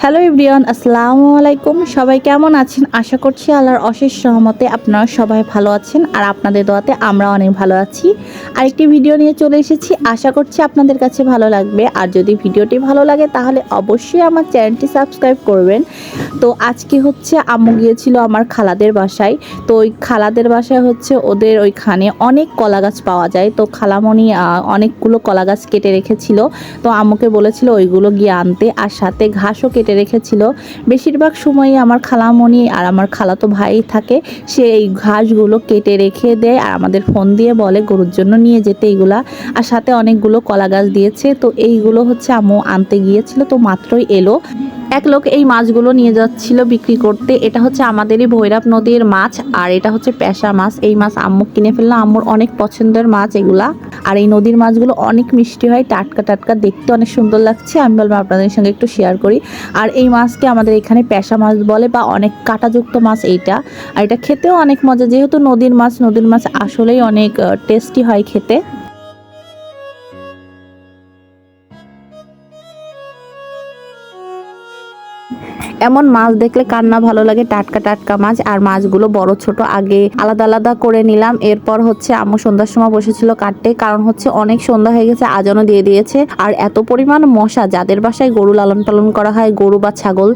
Hello everyone, আসসালামু আলাইকুম। সবাই কেমন আছেন? আশা করছি আল্লাহর অশেষ রহমতে আপনারা সবাই ভালো আছেন, আর আপনাদের দোয়াতে আমরা অনেক ভালো আছি। আরেকটি ভিডিও নিয়ে চলে এসেছি, আশা করছি আপনাদের কাছে ভালো লাগবে। আর যদি ভিডিওটি ভালো লাগে তাহলে অবশ্যই আমার চ্যানেলটি সাবস্ক্রাইব করবেন। তো আজকে হচ্ছে আম্মু গিয়েছিল আমার খালাদের বাসায়। তো ওই খালাদের বাসায় হচ্ছে ওদের ওইখানে অনেক কলা গাছ পাওয়া যায়। তো খালামণি অনেকগুলো কলা গাছ কেটে রেখেছিল। তো আম্মুকে বলেছিল ওইগুলো গিয়ে আনতে, আর সাথে ঘাসও কেটে রেখেছিল। বেশিরভাগ সময়ই আমার খালামণি আর আমার খালাতো ভাই থাকে, সে এই ঘাসগুলো কেটে রেখে দেয় আর আমাদের ফোন দিয়ে বলে গরুর জন্য নিয়ে যেতে এইগুলা। আর সাথে অনেকগুলো কলা গাছ দিয়েছে। তো এইগুলো হচ্ছে আম্মু আনতে গিয়েছিল, তো মাত্রই এলো। এক লোক এই মাছগুলো নিয়ে যাচ্ছিল বিক্রি করতে। এটা হচ্ছে আমাদেরই ভৈরব নদীর মাছ, আর এটা হচ্ছে পেশা মাছ। এই মাছ আম্মু কিনে ফেললো, আম্মুর অনেক পছন্দের মাছ এগুলা। আর এই নদীর মাছগুলো অনেক মিষ্টি হয়, টাটকা টাটকা, দেখতে অনেক সুন্দর লাগছে। আমি বলবো আপনাদের সঙ্গে একটু শেয়ার করি। আর এই মাছকে আমাদের এখানে পেশা মাছ বলে, বা অনেক কাঁটাযুক্ত মাছ এইটা। আর এটা খেতেও অনেক মজা, যেহেতু নদীর মাছ আসলেই অনেক টেস্টি হয় খেতে। এমন মাছ দেখলে কার না ভালো লাগে, টাটকা টাটকা মাছ। আর মাছগুলো বড় ছোট আগে আলাদা আলাদা করে নিলাম। এরপর হচ্ছে আম্মু সন্ধ্যার সময় বসেছিল কাটতে, কারণ হচ্ছে অনেক সন্ধ্যা হয়ে গেছে, আজানও দিয়ে দিয়েছে। আর এত পরিমাণ মশা, যাদের বাসায় গরু লালন পালন করা হয়, গরু বা ছাগল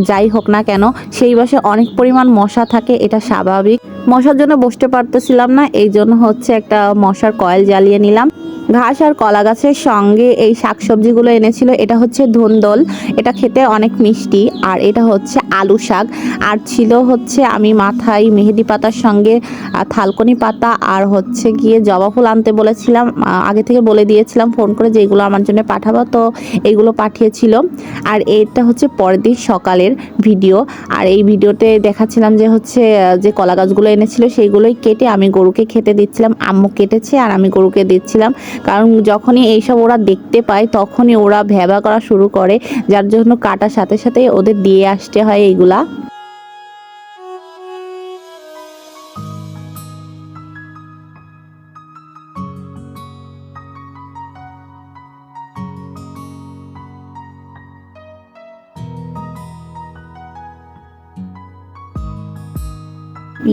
যাই হোক না কেন, সেই বাসায় অনেক পরিমাণ মশা থাকে, এটা স্বাভাবিক। মশার জন্য বসতে পারতেছিলাম না, এই জন্য হচ্ছে একটা মশার কয়েল জ্বালিয়ে নিলাম। ঘাস আর কলা গাছের সঙ্গে এই শাকসবজিগুলো এনেছিল। এটা হচ্ছে ধুন্দল, এটা খেতে অনেক মিষ্টি। আর এটা হচ্ছে আলু শাক। আর ছিল হচ্ছে আমি মাথায় মেহেদি পাতার সঙ্গে থালকনি পাতা আর হচ্ছে গিয়ে জবা ফুল আনতে বলেছিলাম, আগে থেকে বলে দিয়েছিলাম ফোন করে যে এগুলো আমার জন্য পাঠাবো, তো এইগুলো পাঠিয়েছিল। আর এটা হচ্ছে পরের দিন সকালের ভিডিও। আর এই ভিডিওতে দেখাচ্ছিলাম যে হচ্ছে যে কলা গাছগুলো এনেছিল সেইগুলোই কেটে আমি গরুকে খেতে দিচ্ছিলাম। আম্মু কেটেছে আর আমি গরুকে দিচ্ছিলাম, কারণ যখনই এইসব ওরা দেখতে পায় তখনই ওরা ভ্যাবা করা শুরু করে, যার জন্য কাটার সাথে সাথে ওদের দিয়ে আসতে হয় এইগুলা।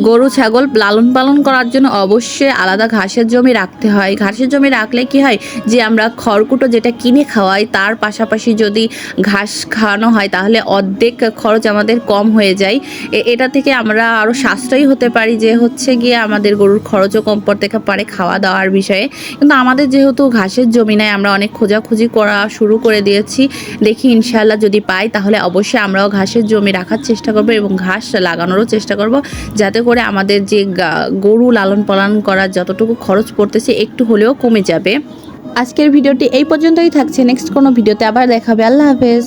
গরু ছাগল লালন পালন করার জন্য অবশ্যই আলাদা ঘাসের জমি রাখতে হয়। ঘাসের জমি রাখলে কি হয় যে আমরা খড়কুটো যেটা কিনে খাওয়াই, তার পাশাপাশি যদি ঘাস খাওয়ানো হয় তাহলে অর্ধেক খরচ আমাদের কম হয়ে যায়। এটা থেকে আমরা আরও সাশ্রয়ী হতে পারি, যে হচ্ছে গিয়ে আমাদের গরুর খরচও কম পড়তে পারে খাওয়া দাওয়ার বিষয়ে। কিন্তু আমাদের যেহেতু ঘাসের জমি নাই, আমরা অনেক খোঁজাখুঁজি করা শুরু করে দিয়েছি। দেখি ইনশাল্লাহ যদি পাই তাহলে অবশ্যই আমরাও ঘাসের জমি রাখার চেষ্টা করব এবং ঘাস লাগানোরও চেষ্টা করব, যাতে করে আমাদের যে গরু লালন পালন করার যতটুকু খরচ পড়তেছে একটু হলেও কমে যাবে। আজকের ভিডিওটি এই পর্যন্তই থাকছে, নেক্সট কোনো ভিডিওতে আবার দেখাবে। আল্লাহ হাফেজ।